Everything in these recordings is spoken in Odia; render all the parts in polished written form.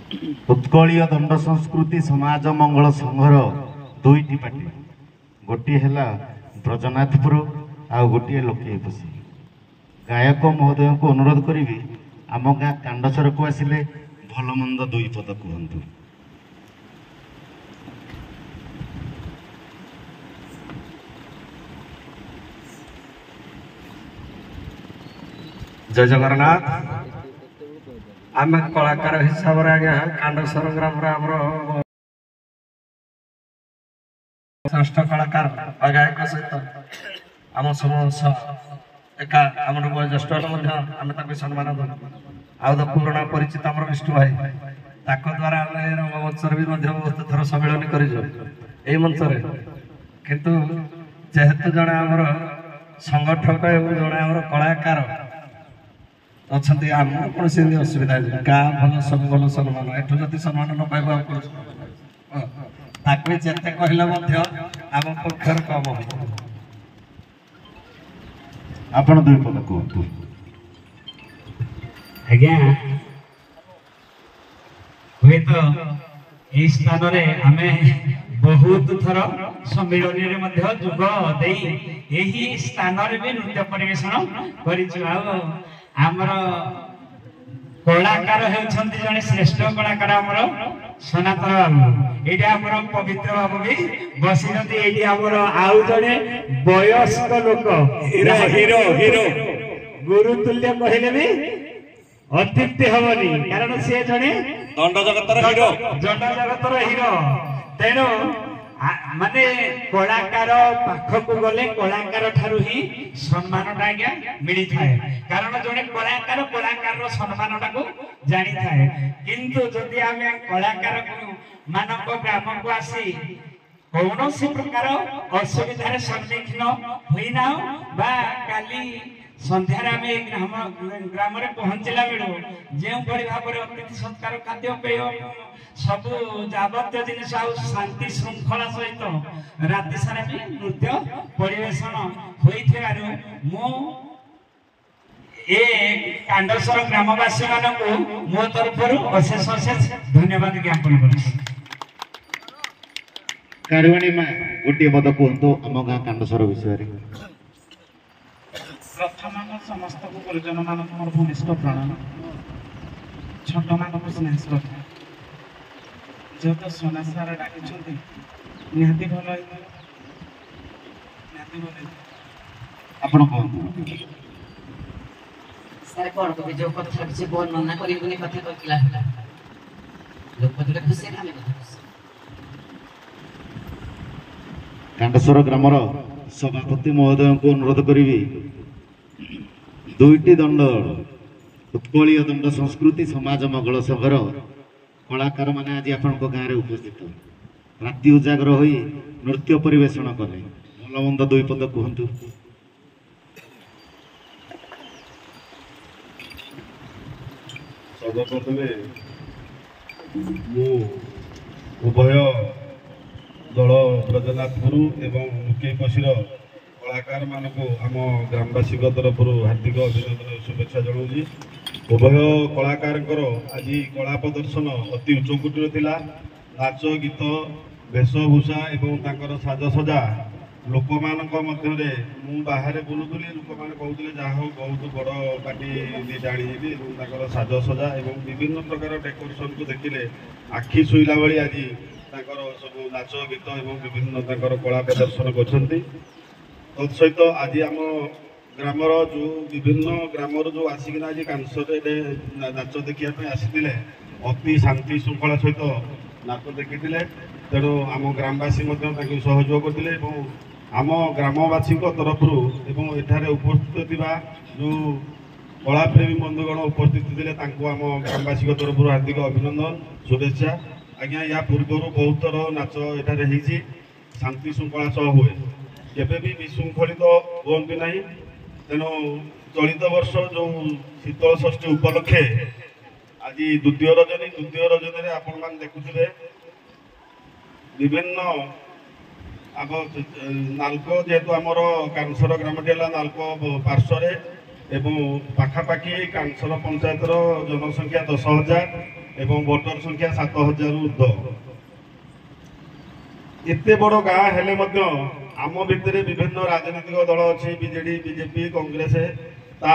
उत्कलीय दंड संस्कृति समाज मंगल संघर दुईटी पार्टी गोटे है ब्रजनाथपुर आ गोटे लकेपसी गायक महोदय को अनुरोध करी आम गाँ कांडसर को आसिले भल मंद दुई पद कहतु। जय जगन्नाथ। आम कलाकार हिसाब से आज्ञा कांडसर ग्राम श्रेष्ठ कलाकार गायक सहित आम सब एका आम ज्येष्ठ आम सम्मान दू पुराणा परिचित आम विष्णु भाई द्वारा रंगमंच भी बहुत थर सम्मिलन कर मंच किंतु जेहेतु जड़े आमर संगठक एवं जड़े आम कलाकार अच्छा आम कौन से असुविधा गाँ भल सब भल सम्मान एठू जब सम्मान न पाइबा जिते कहले आम पक्षर कम आपण दुई पद कहतु। आज्ञा हुए तो यही स्थान में आमे बहुत थर सम्मिलन में जोग दे यही स्थान भी नृत्य परिवेशन कर आमर कलाकार होती जड़े श्रेष्ठ कलाकार आमर सनातन बाबू ये आमर पवित्र बाबू भी बसी ये आमर आउ जड़े वयस्क लोक हीरो हीरो हीरो गुरुतुल्य कहले भी अत्युक्ति हबनी कारण सी जड़े दंड जगतर हीरो तेणु माने कलाकार पाखक गले कलाकार ठारू ही सम्मान आज्ञा मिली थाए कारण जड़े कलाकार कलाकार सम्मान को जानी थाए किंतु जदि आम कलाकार मानक ग्राम को आसी कौन सी प्रकार असुविधार सम्मुखीन होना बा काली संध्यार ग्राम में पहुंचला बेलू जो भाव में अतिथि सत्कार खाद्यपेय सब जावत्य जिनिस शांति श्रृंखला सहित राति सारा भी नृत्य परिवेशन होइथिबारु मो ए कांडसर ग्रामवासी मानकु मो तरफरु अशेष अशेष धन्यवाद ज्ञापन करूँ। कारुवाणी माँ गोटे पद कहतु आम गाँ कांडसर विषय प्रथम समस्त को गुरुजन मान मोर घनिष्ठ प्रणाम छोट मान स्नेह श्रद्धा जेहेतु सोना सारा डाकी निहाती भल आपण कहतु सारे कौन को जो कथा किसी वर्णना करिबुनी कथा कहला लोक जोटा खुशी ना में कांडसर ग्रामर सभापति महोदय को अनुरोध करी दुईटी दंड उत्कलीय दंड संस्कृति समाज मंगल संघर कलाकार माने आज आपण गाँव में उपस्थित राति उजागर हो नृत्य परिवेशन कले भल मंद दुई पद कहतु। सर्वप्रथमे उभय दल ब्रजनाथपुर एवं मुकेपशीर कलाकार मानक आम ग्रामवासी तरफ हार्दिक अभिनंदन शुभेच्छा जनाऊँगी। उभय कलाकार आज कला प्रदर्शन अति उच्चकोटीर थिला नाच गीत वेशभूषा एवं साजसजा लोक मध्य मु बाहर बुलूली लोक मैंने कहते जहाँ बहुत बड़ पार्टी जाणी साजसजा एवं विभिन्न प्रकार डेकोरेशन को देखिले आखि शुला भाई आज सब नाच गीत एवं विभिन्न कला प्रदर्शन कर तत्सहित आज आम ग्रामर जो विभिन्न ग्रामर जो आसिक आज कांसर नाच देखा आसी अति शांति श्रृंखला सहित नाच देखी तेणु आम ग्रामवासी सहयोग करते आम ग्रामवासी तरफ एठार उपस्थित जो कलाप्रेमी बंधुगण उपस्थित थे आम ग्रामवासी तरफ हार्दिक अभिनंदन शुभेच्छा। आज्ञा या पूर्वर बहुत थर नाच एठार शांति श्रृंखला सह हुए केबे भी विशृंखलित हुअन्ति नहीं तेणु चलित वर्ष जो शीतल षष्ठी उपलक्षे आज द्वितीय रजनी आपण मान देखुथिबे विभिन्न आम नाल्को जेहेतु आमर कांसर ग्रामटी नाल्को पार्श्वर एवं पाखापाखि कांसर पंचायतर जनसंख्या 10,000 ଏବଂ ଭୋଟର ସଂଖ୍ୟା 7000 ଊର୍ଦ୍ଧ୍ୱ। ଏତେ ବଡ଼ ଗାଁ ହେଲେ ମଧ୍ୟ ଆମ ଭିତରେ ବିଭିନ୍ନ ରାଜନୈତିକ ଦଳ ଅଛି, ବିଜେଡି, ବିଜେପି, କଂଗ୍ରେସ। ତା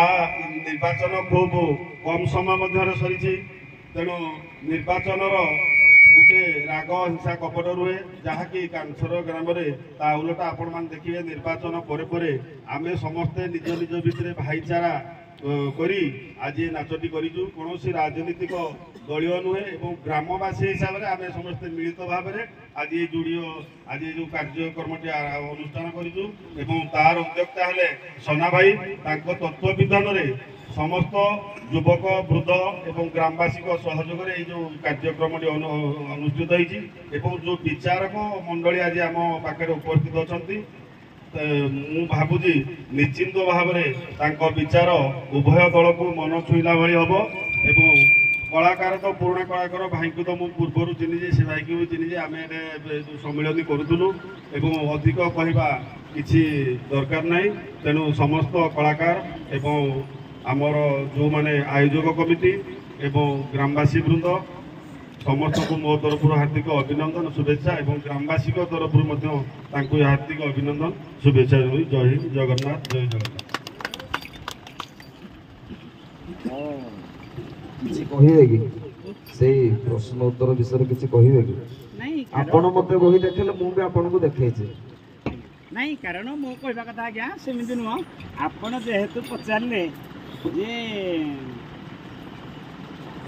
ନିର୍ବାଚନ ଖୁବ୍ କମ୍ ସମୟ ମଧ୍ୟରେ ସରିଛି। ତେଣୁ ନିର୍ବାଚନର ଗୋଟେ ରାଗ ହିଂସା କପଟ ରୁହେ, ଯାହାକି କାଂସର ଗ୍ରାମରେ ତା ଉଲଟା ଆପଣମାନେ ଦେଖିବେ ନିର୍ବାଚନ ପରେ ପରେ ଆମେ ସମସ୍ତେ ନିଜ ନିଜ ଭିତରେ ଭାଇଚାରା କରି ଆଜି ନାଚଟି କରିଛୁ। କୌଣସି ରାଜନୈତିକ ଦଳୀୟ ନୁହେଁ ଏବଂ ଗ୍ରାମବାସୀ ହିସାବରେ ଆମେ ସମସ୍ତେ ମିଳିତ ଭାବରେ ଆଜି ଆଜି ଯେଉଁ କାର୍ଯ୍ୟକ୍ରମଟି ଅନୁଷ୍ଠାନ କରିଛୁ ଏବଂ ତାର ଉଦ୍ୟୋକ୍ତା ହେଲେ ସନା ଭାଇ। ତାଙ୍କ ତତ୍ତ୍ୱବିଧାନରେ ସମସ୍ତ ଯୁବକ ବୃଦ୍ଧ ଏବଂ ଗ୍ରାମବାସୀଙ୍କ ସହଯୋଗରେ ଏଇ ଯେଉଁ କାର୍ଯ୍ୟକ୍ରମଟି ଅନୁଷ୍ଠିତ ହୋଇଛି ଏବଂ ଯେଉଁ ବିଚାରକ ମଣ୍ଡଳୀ ଆଜି ଆମ ପାଖରେ ଉପସ୍ଥିତ ଅଛନ୍ତି, ମୁଁ ଭାବୁଛି ନିଶ୍ଚିନ୍ତ ଭାବରେ ତାଙ୍କ ବିଚାର ଉଭୟ ଦଳକୁ ମନ ଛୁଇଁଲା ଭଳି ହେବ। ଏବଂ କଳାକାର ତ ପୁରୁଣା କଳାକାର ଭାଇଙ୍କୁ ତ ମୁଁ ପୂର୍ବରୁ ଚିହ୍ନିଛି, ସେ ଭାଇକୁ ବି ଚିହ୍ନିଛି। ଆମେ ଏବେ ଯେଉଁ ସମ୍ମିଳନୀ କରୁଥିଲୁ ଏବଂ ଅଧିକ କହିବା କିଛି ଦରକାର ନାହିଁ। ତେଣୁ ସମସ୍ତ କଳାକାର ଏବଂ ଆମର ଯେଉଁମାନେ ଆୟୋଜକ କମିଟି ଏବଂ ଗ୍ରାମବାସୀ ବୃନ୍ଦ ସମସ୍ତଙ୍କୁ ମୋ ତରଫରୁ ହାର୍ଦ୍ଦିକ ଅଭିନନ୍ଦନ ଶୁଭେଚ୍ଛା ଏବଂ ଗ୍ରାମବାସୀଙ୍କ ତରଫରୁ ମଧ୍ୟ ତାଙ୍କୁ ହାର୍ଦ୍ଦିକ ଅଭିନନ୍ଦନ ଶୁଭେଚ୍ଛା ଜଣାଇ ଜୟ ହିନ୍ଦ, ଜଗନ୍ନାଥ, ଜୟ ଜଗନ୍ନାଥ। କିଛି କହିବେ କି ସେଇ ପ୍ରଶ୍ନ ଉତ୍ତର ବିଷୟରେ କିଛି କହିବେ କି? ଆପଣ ମତେ ବହି ଦେଖେଇଲେ, ମୁଁ ବି ଆପଣଙ୍କୁ ଦେଖେଇଛି। ନାଇଁ, କାରଣ ମୁଁ କହିବା କଥା ଆଜ୍ଞା ସେମିତି ନୁହଁ। ଆପଣ ଯେହେତୁ ପଚାରିଲେ ଯେ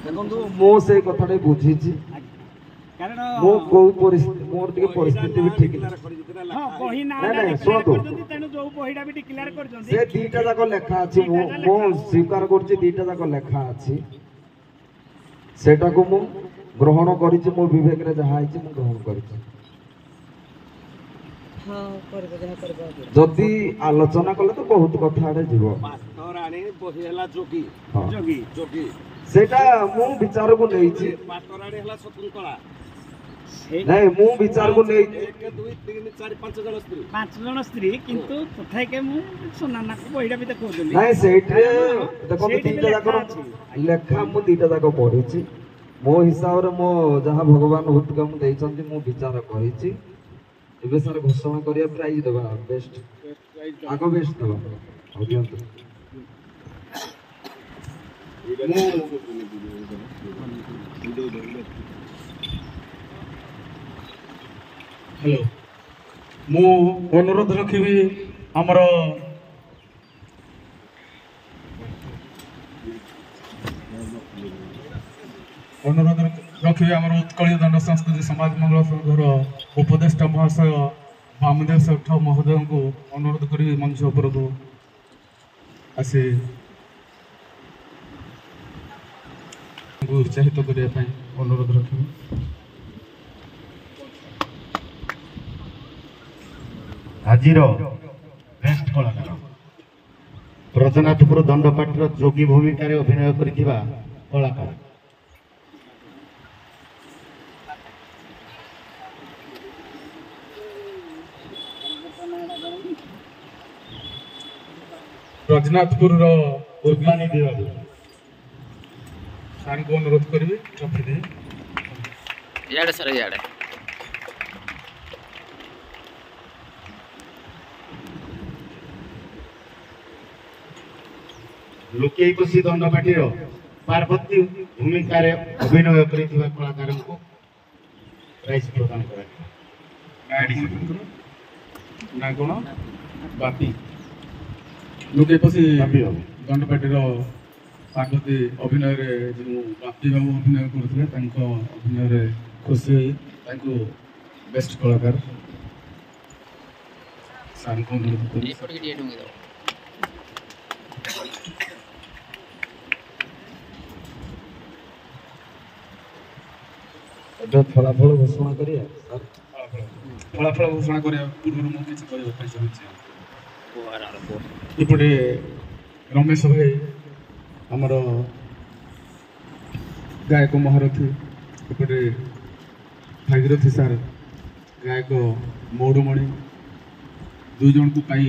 ଦେଖନ୍ତୁ, ମୁଁ ସେଇ କଥାଟା ବୁଝିଛି। କାରଣ ମୁଁ କୋଉ ପରିସ୍ଥିତି, ମୋର ଟିକେ ପରିସ୍ଥିତି ବି ଠିକ ନାହିଁ। ବହି ନା ଶୁଣନ୍ତୁ, ତେଣୁ ଯୋଉ ବହିଟା ବି ଡିକ୍ଲେୟାର କରିଛନ୍ତି ସେ ଦିଟା ଯାକ ଲେଖା ଅଛି। ମୁଁ ସ୍ୱୀକାର କରୁଛି, ଦିଟା ଯାକ ଲେଖା ଅଛି। ସେଟାକୁ ମୁଁ ଗ୍ରହଣ କରିଛି, ମୋ ବିବେକରେ ଯାହା ହେଇଛି ମୁଁ ଗ୍ରହଣ କରିଛି। ଯଦି ଆଲୋଚନା କଲେ ତ ବହୁତ କଥା ଆଡେ ଯିବ। ସେଇଟା ମୁଁ ବିଚାରକୁ ନେଇଛି। ନାଇଁ, ମୁଁ ବିଚାରକୁ ନେଇଛି 5 ଜଣ ସ୍ତ୍ରୀ, କିନ୍ତୁ ତଥାପି ମୁଁ ସୁନାନାକୁ ବହିଟା ବି ଦେଖାଉଥିଲି। ନାଇଁ, ସେଇଥିରେ ଦେଖନ୍ତୁ ଦିଟା ଯାକ ଲେଖା ମୁଁ ଦିଟା ଯାକ ପଢିଛି। ମୋ ହିସାବରେ ମୋ ଯାହା ଭଗବାନ ଉଦ୍ଗମ ଦେଇଛନ୍ତି ମୁଁ ବିଚାର କରିଛି। ଏବେ ସାର୍ ଘୋଷଣା କରିବା, ପ୍ରାଇଜ ଦେବା, ବେଷ୍ଟ ଆଗ ବେଷ୍ଟ ଦେବା। ହଉ ଦିଅନ୍ତୁ। ହ୍ୟାଲୋ, ମୁଁ ଅନୁରୋଧ ରଖିବି ଆମର ଉତ୍କଳୀୟ ଦଣ୍ଡ ସଂସ୍କୃତି ସମାଜ ମଙ୍ଗଳ ସଂଘର ଉପଦେଷ୍ଟା ମହାଶୟ ବାମଦେବ ସେଠ ମହୋଦୟଙ୍କୁ ଅନୁରୋଧ କରିବି ମଞ୍ଚ ଉପରକୁ ଆସି ଉତ୍ସାହିତ କରିବା ପାଇଁ ଅନୁରୋଧ ରଖିବି। ଆଜିର ବେଷ୍ଟ କଳାକାର ବ୍ରଜନାଥପୁର ଦଣ୍ଡପାଟିର ଯୋଗୀ ଭୂମିକାରେ ଅଭିନୟ କରିଥିବା କଳାକାର ବ୍ରଜନାଥପୁରର ଉର୍ବାଣୀ ବିଭାଗ ସାର୍ଙ୍କୁ ଅନୁରୋଧ କରିବି ଟ୍ରଫି ଦେଇ। ଇଆଡ଼େ ସାର୍, ଇଆଡ଼େ ଲୋକେଇ କୋଶୀ ଦଣ୍ଡପାଟିର ପାର୍ବତୀ ଭୂମିକାରେ ଅଭିନୟ କରିଥିବା କଳାକାରଙ୍କୁ ପ୍ରାଇଜ ପ୍ରଦାନ କରାଯିବ। ନା କ'ଣ? ବାପି। ଲୋକେଇ କୋଶୀ ଦଣ୍ଡପାଟିର ପାର୍ବତୀ ଅଭିନୟରେ ଯେଉଁ ବାପି ବାବୁ ଅଭିନୟ କରୁଥିଲେ, ତାଙ୍କ ଅଭିନୟରେ ଖୁସି ହୋଇ ତାଙ୍କୁ ବେଷ୍ଟ କଳାକାର ସାର୍ଙ୍କୁ ଅନୁରୋଧ କରି ଏବେ ଫଳାଫଳ ଘୋଷଣା କରିବା। ଫଳାଫଳ ଘୋଷଣା କରିବା ପୂର୍ବରୁ ମୁଁ କିଛି କହିବା ପାଇଁ ଚାହୁଁଛି। ଏପଟେ ରମେଶ ଭାଇ ଆମର ଗାୟକ ମହାରଥୀ, ଏପଟେ ଭାଗୀରଥୀ ସାର୍ ଗାୟକ ମୌଡ଼ମଣି, ଦୁଇ ଜଣଙ୍କୁ ପାଇ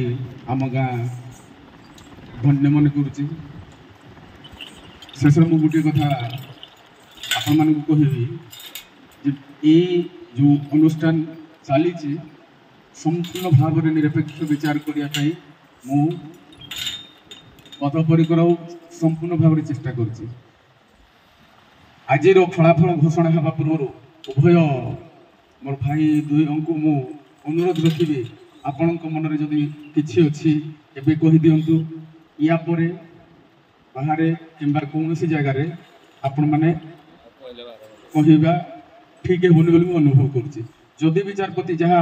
ଆମ ଗାଁ ଧନ୍ୟ ମନେ କରୁଛି। ଶେଷରେ ମୁଁ ଗୋଟିଏ କଥା ଆପଣମାନଙ୍କୁ କହିବି ଯେ ଏଇ ଯେଉଁ ଅନୁଷ୍ଠାନ ଚାଲିଛି ସମ୍ପୂର୍ଣ୍ଣ ଭାବରେ ନିରପେକ୍ଷ ବିଚାର କରିବା ପାଇଁ ମୁଁ ପଦପରିକର ସମ୍ପୂର୍ଣ୍ଣ ଭାବରେ ଚେଷ୍ଟା କରୁଛି। ଆଜିର ଫଳାଫଳ ଘୋଷଣା ହେବା ପୂର୍ବରୁ ଉଭୟ ମୋର ଭାଇ ଦୁଇଙ୍କୁ ମୁଁ ଅନୁରୋଧ ରଖିବି, ଆପଣଙ୍କ ମନରେ ଯଦି କିଛି ଅଛି ଏବେ କହିଦିଅନ୍ତୁ। ୟା ପରେ ବାହାରେ କିମ୍ବା କୌଣସି ଜାଗାରେ ଆପଣମାନେ କହିବା ଠିକ୍ ହେବନି ବୋଲି ମୁଁ ଅନୁଭବ କରୁଛି। ଯଦି ବିଚାରପତି ଯାହା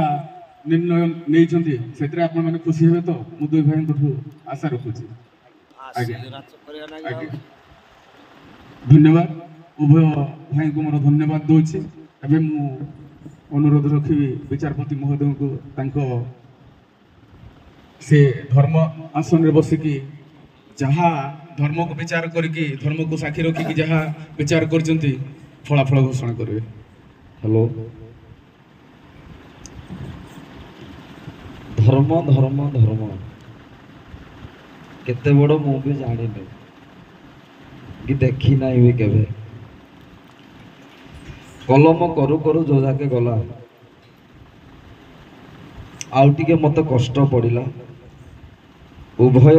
ନିର୍ଣ୍ଣୟ ନେଇଛନ୍ତି ସେଥିରେ ଆପଣମାନେ ଖୁସି ହେବେ ତ ମୁଁ ଦୁଇ ଭାଇଙ୍କଠୁ ଆଶା ରଖୁଛି। ଆଜ୍ଞା ଆଜ୍ଞା ଧନ୍ୟବାଦ। ଉଭୟ ଭାଇଙ୍କୁ ମୋର ଧନ୍ୟବାଦ ଦେଉଛି। ଏବେ ମୁଁ ଅନୁରୋଧ ରଖିବି ବିଚାରପତି ମହୋଦୟଙ୍କୁ ତାଙ୍କ ସେ ଧର୍ମ ଆସନରେ ବସିକି ଯାହା ଧର୍ମକୁ ବିଚାର କରିକି ଧର୍ମକୁ ସାକ୍ଷୀ ରଖିକି ଯାହା ବିଚାର କରିଛନ୍ତି ଫଳାଫଳ ଘୋଷଣା କରିବେ। ହ୍ୟାଲୋ, ଧର୍ମ ଧର୍ମ ଧର୍ମ କେତେ ବଡ଼ ମୁଁ ବି ଜାଣିନି କି ଦେଖି ନାହିଁ ବି କେବେ। କଲମ କରୁ କରୁ ଯୋଉ ଯାକେ ଗଲା ଆଉ ଟିକେ ମତେ କଷ୍ଟ ପଡ଼ିଲା। ଉଭୟ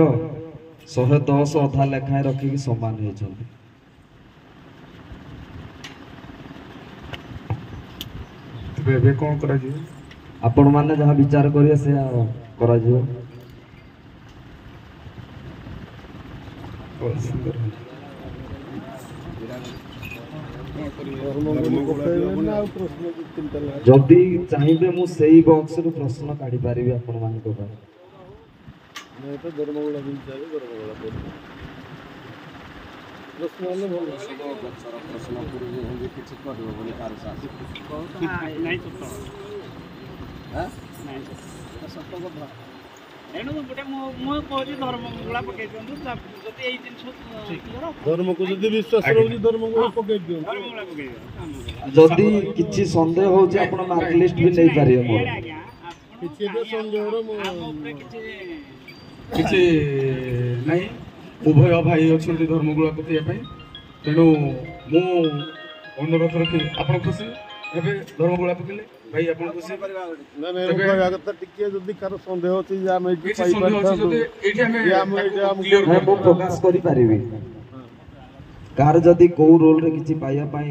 110 ଅଧା ଲେଖାଏଁ ରଖିକି ସମାନ ହେଇଛନ୍ତି। ଏବେ କ'ଣ କରାଯିବ? ଆପଣମାନେ ଯାହା ବିଚାର କରିବେ ସେୟା କରାଯିବ। ଯଦି ଚାହିଁବେ ମୁଁ ସେଇ ବକ୍ସରୁ ପ୍ରଶ୍ନ କାଢି ପାରିବି ଆପଣମାନଙ୍କ ପାଇଁ। ଧର୍ମକୁ ଯଦି ବିଶ୍ୱାସ ରହୁଛି ଧର୍ମକୁ ପକେଇ ଦିଅନ୍ତୁ। ଯଦି କିଛି ସନ୍ଦେହ ହଉଛି ଆପଣ ମାର୍କ ଲିଷ୍ଟ ବି ନେଇପାରିବେ ମୋର। କିଛି ଏବେ ସନ୍ଦେହର କିଛି ନାହିଁ। ଉଭୟ ଭାଇ ଅଛନ୍ତି ଧର୍ମଗୁଳା ପକେଇବା ପାଇଁ, ତେଣୁ ମୁଁ ଅନୁରୋଧ ରଖିବି ଆପଣ ଖୁସି ଏବେ ଧର୍ମଗୁଳା ପକେଇଲେ ଭାଇ ଆପଣ ଖୁସି? ଟିକେ ଯଦି କାହାର ସନ୍ଦେହ ଅଛି ଯେ ଆମେ କିଛି ସନ୍ଦେହ ଅଛି ଯଦି ଏଇଠି ଆମେ ମୁଁ ପ୍ରକାଶ କରିପାରିବି। କାହାର ଯଦି କୋଉ ରୋଲରେ କିଛି ପାଇବା ପାଇଁ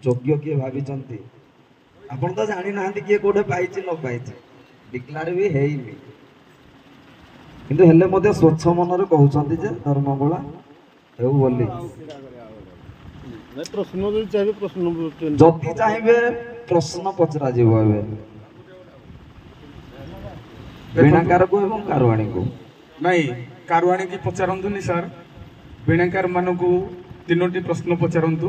ଯୋଗ୍ୟ କିଏ ଭାବିଛନ୍ତି, ଆପଣ ତ ଜାଣିନାହାନ୍ତି କିଏ କୋଉଠି ପାଇଛି ନ ପାଇଛି, ଡିକ୍ଲାର ବି ହେଇନି, କିନ୍ତୁ ହେଲେ ମଧ୍ୟ ସ୍ୱଚ୍ଛ ମନରେ କହୁଛନ୍ତି ଯେ ଧର୍ମଗୁଳା ହେଉ ବୋଲି। ପ୍ରଶ୍ନ ଯଦି ଚାହିଁବେ ପ୍ରଶ୍ନ ଯଦି ଚାହିଁବେ ପ୍ରଶ୍ନ ପଚରାଯିବ ଏବେ ବୀଣାକାରକୁ ଏବଂ କାରୁଆଣୀକୁ। ନାଇଁ, କାରୁଆଣୀକି ପଚାରନ୍ତୁନି ସାର୍, ବୀଣାକାର ମାନଙ୍କୁ 3ଟି ପ୍ରଶ୍ନ ପଚାରନ୍ତୁ।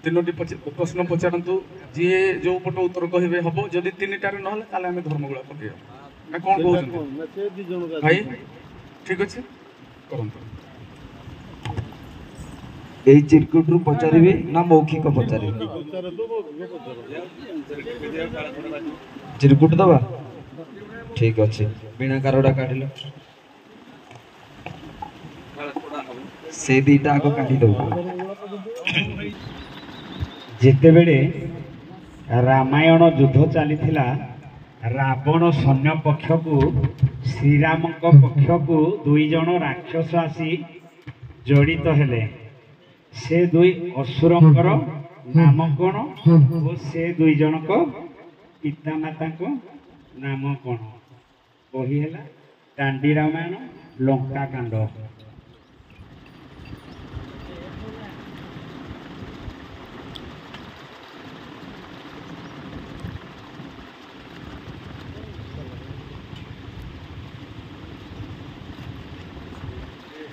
3ଟି ପ୍ରଶ୍ନ ପଚାରନ୍ତୁ, ଯିଏ ଯୋଉ ପଟ ଉତ୍ତର କହିବେ ହବ। ଯଦି 3ଟାରେ ନହେଲେ ତାହେଲେ ଆମେ ଧର୍ମଗୁଳା ପକେଇବା ନା କ'ଣ କହୁଛନ୍ତି ଭାଇ? ଠିକ୍ ଅଛି, କରନ୍ତୁ। ଏଇ ଚିରକୁଟରୁ ପଚାରିବି ନା ମୌଖିକ ପଚାରିବି? ଚିରକୁଟ ଦବା, ଠିକ ଅଛି। ବୀଣାକାରଟା କାଢିଲ, ସେ ଦିଟା ଆଗ କାଢିଦବ। ଯେତେବେଳେ ରାମାୟଣ ଯୁଦ୍ଧ ଚାଲିଥିଲା, ରାବଣ ସୈନ୍ୟ ପକ୍ଷକୁ ଶ୍ରୀରାମଙ୍କ ପକ୍ଷକୁ 2 ଜଣ ରାକ୍ଷସ ଆସି ଜଡ଼ିତ ହେଲେ। ସେ 2 ଅସୁରଙ୍କର ନାମ କ'ଣ ଓ ସେ 2 ଜଣଙ୍କ ପିତାମାତାଙ୍କ ନାମ କ'ଣ? ବହି ହେଲା ଦାଣ୍ଡି ରାମାୟଣ, ଲଙ୍କାକାଣ୍ଡ।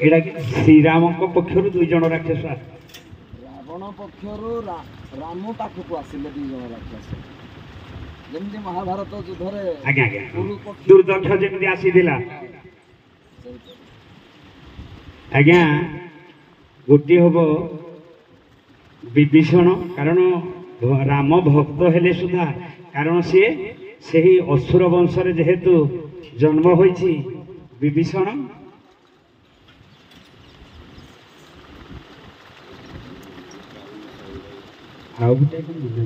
ଏଇଟା କି ଶ୍ରୀରାମଙ୍କ ପକ୍ଷରୁ 2 ଜଣ ରାକ୍ଷସ। ରାବଣ ପକ୍ଷରୁ ରାମ ପାଖକୁ ଆସିଲେ 2 ଜଣ ରାକ୍ଷସ, ଯେମିତି ମହାଭାରତ ଯୁଦ୍ଧରେ ଆଜ୍ଞା ଆଜ୍ଞା ଦୁର୍ଦକ୍ଷ ଯେମିତି ଆସିଥିଲା। ଆଜ୍ଞା, ଗୋଟିଏ ହବ ବିଭୀଷଣ, କାରଣ ରାମ ଭକ୍ତ ହେଲେ ସୁଦ୍ଧା, କାରଣ ସିଏ ସେହି ଅସୁର ବଂଶରେ ଯେହେତୁ ଜନ୍ମ ହୋଇଛି ବିଭୀଷଣ। ଆଉ ଗୋଟେ କଣ ମନେ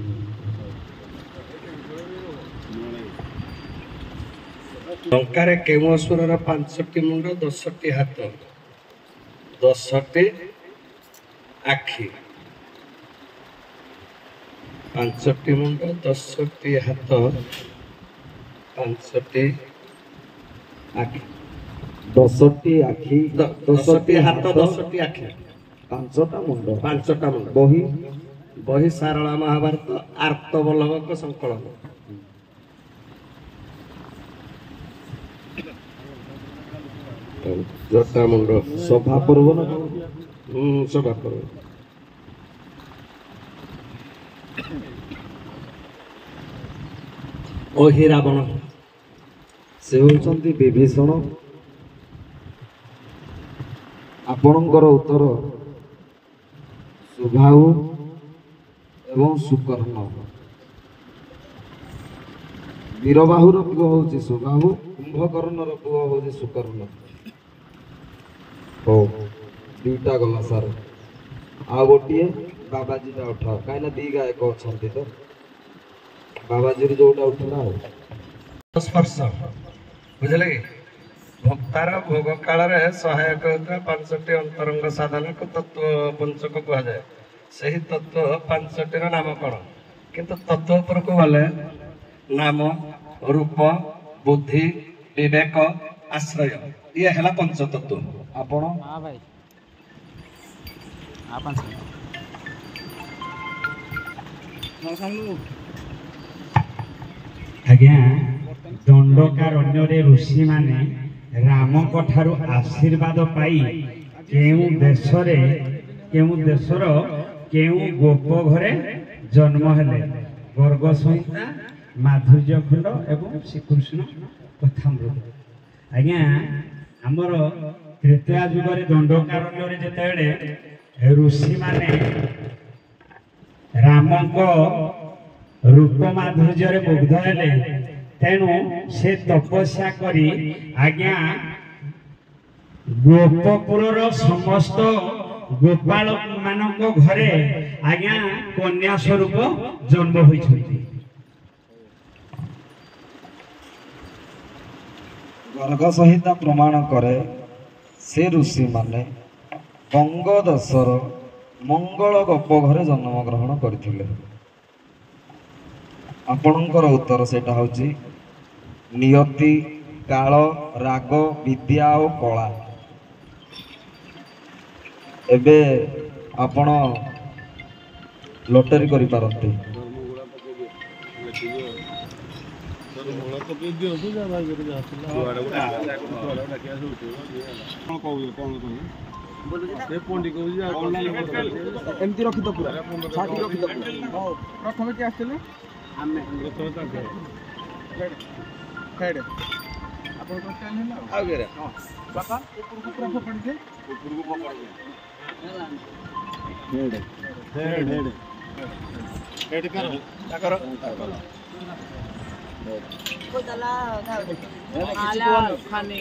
ଟଙ୍କାରେ କେଉଁ ଅସୁରର 5ଟି ମୁଣ୍ଡ 10ଟି ହାତ 10ଟି ଆଖି 5ଟି ମୁଣ୍ଡ 10ଟି ହାତ 5ଟି ଆଖି 10ଟି ଆଖି 10ଟି ହାତ 10ଟି ଆଖି 5ଟା ମୁଣ୍ଡ 5ଟା ମୁଣ୍ଡ ବହି ବହି ସାରଳା ମହାଭାରତ ଆର୍ତ୍ତବଲ୍ଲଭଙ୍କ ସଂକଳନ। ଜଟା ମୁଣ୍ଡ ସଭା ପର୍ବ ନା କଣ? ସଭା ପର୍ବ। ଓହି ରାବଣ ସେ ହେଉଛନ୍ତି ବିଭୀଷଣ। ଆପଣଙ୍କର ଉତ୍ତର ସୁବାହୁ ଏବଂ ସୁକର୍ଣ୍ଣ। ବୀରବାହୁର ପୁଅ ହଉଛି ସୁବାହୁ, କୁମ୍ଭକର୍ଣ୍ଣର ପୁଅ ହଉଛି ସୁକର୍ଣ୍ଣ। ହଉ, ଦୁଇଟା ଗଲା ସାର୍। ଆଉ ଗୋଟିଏ ବାବାଜୀଟା ଉଠାଅ, କାହିଁକିନା ଦି ଗାୟକ ଅଛନ୍ତି ତ, ବାବାଜୀରୁ ଯୋଉଟା ଉଠିଲା ଆଉ। ସ୍ପର୍ଶ ବୁଝିଲେ କି? ଭକ୍ତାର ଭୋଗ କାଳରେ ସହାୟକ ହେଉଥିବା 5ଟି ଅନ୍ତରଙ୍ଗ ସାଧନକୁ ତତ୍ଵ ପଞ୍ଚକ କୁହାଯାଏ। ସେହି ତତ୍ଵ 5ଟିର ନାମ କଣ? କିନ୍ତୁ ତତ୍ଵ ଉପରକୁ ଗଲେ ନାମ, ରୂପ, ବୁଦ୍ଧି, ବିବେକ, ଆଶ୍ରୟ, ଇଏ ହେଲା ପଞ୍ଚତତ୍ଵ। ଆପଣ ଆଜ୍ଞା, ଦଣ୍ଡକାରଣ୍ୟରେ ଋଷିମାନେ ରାମଙ୍କ ଠାରୁ ଆଶୀର୍ବାଦ ପାଇ କେଉଁ ଦେଶର କେଉଁ ଗୋପ ଘରେ ଜନ୍ମ ହେଲେ? ଗର୍ଗ ସଂହିତା, ମାଧୁର୍ଯ୍ୟ ଖଣ୍ଡ ଏବଂ ଶ୍ରୀକୃଷ୍ଣ କଥାମୃତ। ଆଜ୍ଞା, ଆମର ତ୍ରେତୟା ଯୁଗରେ ଦଣ୍ଡକାରଣ୍ୟରେ ଯେତେବେଳେ ଋଷିମାନେ ରାମଙ୍କ ରୂପ ମାଧୁର୍ଯ୍ୟରେ ମୁଗ୍ଧ ହେଲେ, ତେଣୁ ସେ ତପସ୍ୟା କରି ଆଜ୍ଞା ଗୋପପୁରର ସମସ୍ତ ଗୋପାଳ ମାନଙ୍କ ଘରେ ଆଜ୍ଞା କନ୍ୟା ସ୍ୱରୂପ ଜନ୍ମ ହୋଇଛନ୍ତି। ଗର୍ଗ ସଂହିତା ପ୍ରମାଣ କରେ ସେ ଋଷିମାନେ ବଙ୍ଗ ଦେଶର ମଙ୍ଗଳ ଗୋପ ଘରେ ଜନ୍ମଗ୍ରହଣ କରିଥିଲେ। ଆପଣଙ୍କର ଉତ୍ତର ସେଇଟା ହେଉଛି ନିୟତି, କାଳ, ରାଗ, ବିଦ୍ୟା ଓ କଳା। ଏବେ ଆପଣ ଲଟେରୀ କରିପାରନ୍ତି। ଏମିତି ରଖିଦ ପୁରା ଛାଟି ରଖିଦ। ପ୍ରଥମେ କିଏ ଆସିଥିଲେ? ଆମେ ଆପଣଙ୍କର ଟାଇମ୍ ହେଲା ଆଉ ବାପା ଉପରକୁ ପୁରା ଫୋପାଡ଼ିছে ଉପରକୁ ଫୋପାଡ଼ିছে ହେଡ୍ କର ତାଙ୍କର ଖାନେ